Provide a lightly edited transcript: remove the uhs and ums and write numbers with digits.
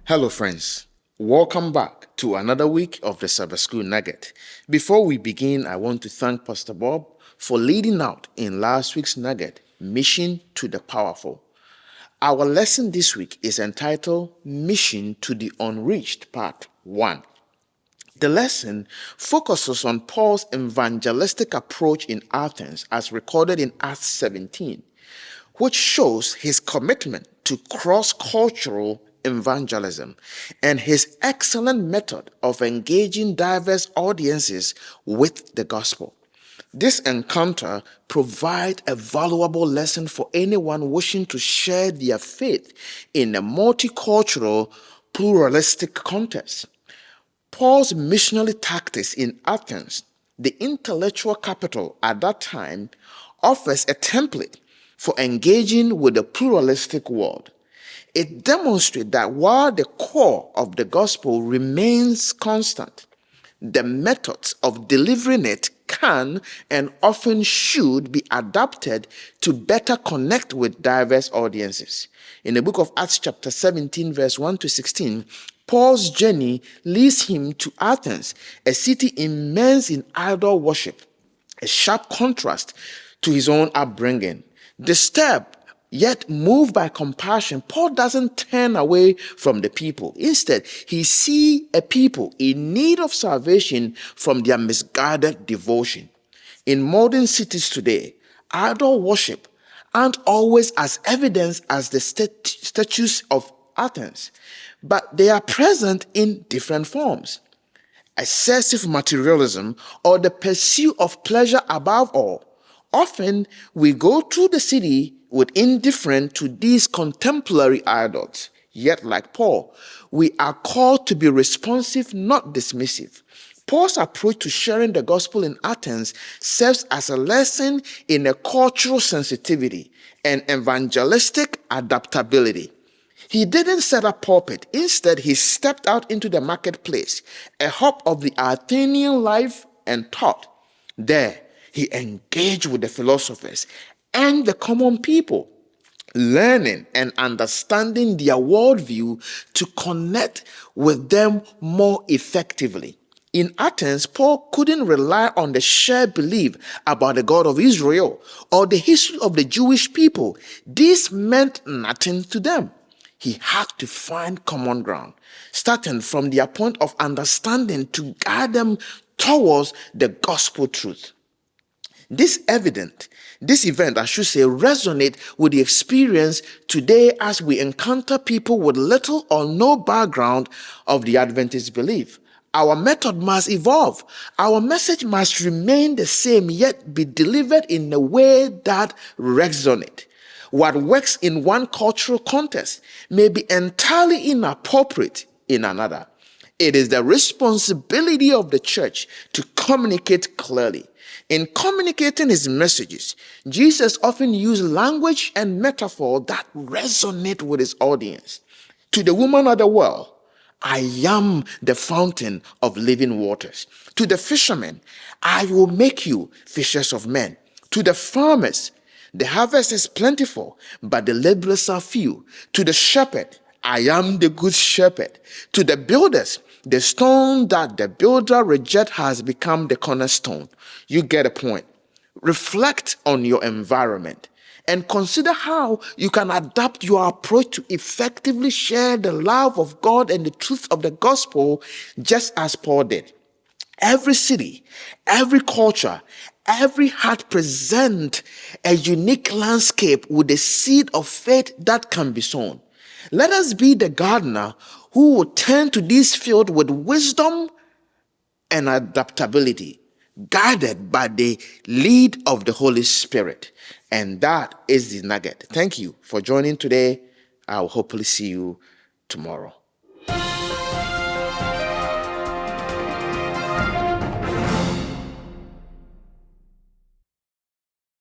Hello, friends. Welcome back to another week of the Sabbath School Nugget. Before we begin, I want to thank Pastor Bob for leading out in last week's Nugget, Mission to the Powerful. Our lesson this week is entitled Mission to the Unreached, Part 1. The lesson focuses on Paul's evangelistic approach in Athens as recorded in Acts 17, which shows his commitment to cross-cultural evangelism and his excellent method of engaging diverse audiences with the gospel. This encounter provides a valuable lesson for anyone wishing to share their faith in a multicultural, pluralistic context. Paul's missionary tactics in Athens, the intellectual capital at that time, offers a template for engaging with the pluralistic world. It demonstrates that while the core of the gospel remains constant, the methods of delivering it can and often should be adapted to better connect with diverse audiences. In the book of Acts chapter 17 verse 1 to 16, Paul's journey leads him to Athens, a city immersed in idol worship, a sharp contrast to his own upbringing. Disturbed, yet moved by compassion, Paul doesn't turn away from the people. Instead, he sees a people in need of salvation from their misguided devotion. In modern cities today, idol worship aren't always as evident as the statues of Athens, but they are present in different forms. Excessive materialism or the pursuit of pleasure above all. Often we go through the city with indifference to these contemporary idols. Yet, like Paul, we are called to be responsive, not dismissive. Paul's approach to sharing the gospel in Athens serves as a lesson in a cultural sensitivity and evangelistic adaptability. He didn't set up pulpit. Instead, he stepped out into the marketplace, a hub of the Athenian life and thought. There, he engaged with the philosophers and the common people, learning and understanding their worldview to connect with them more effectively. In Athens, Paul couldn't rely on the shared belief about the God of Israel or the history of the Jewish people. This meant nothing to them. He had to find common ground, starting from their point of understanding to guide them towards the gospel truth. This event, resonate with the experience today as we encounter people with little or no background of the Adventist belief. Our method must evolve. Our message must remain the same, yet be delivered in a way that resonates. What works in one cultural context may be entirely inappropriate in another. It is the responsibility of the church to communicate clearly. In communicating his messages, Jesus often used language and metaphor that resonate with his audience. To the woman at the well, I am the fountain of living waters. To the fishermen, I will make you fishers of men. To the farmers, the harvest is plentiful, but the laborers are few. To the shepherd, I am the good shepherd. To the builders, the stone that the builder rejected has become the cornerstone. You get a point. Reflect on your environment and consider how you can adapt your approach to effectively share the love of God and the truth of the gospel, just as Paul did. Every city, every culture, every heart present a unique landscape with a seed of faith that can be sown. Let us be the gardener who will tend to this field with wisdom and adaptability, guided by the lead of the Holy Spirit. And that is the nugget. Thank you for joining today. I'll hopefully see you tomorrow.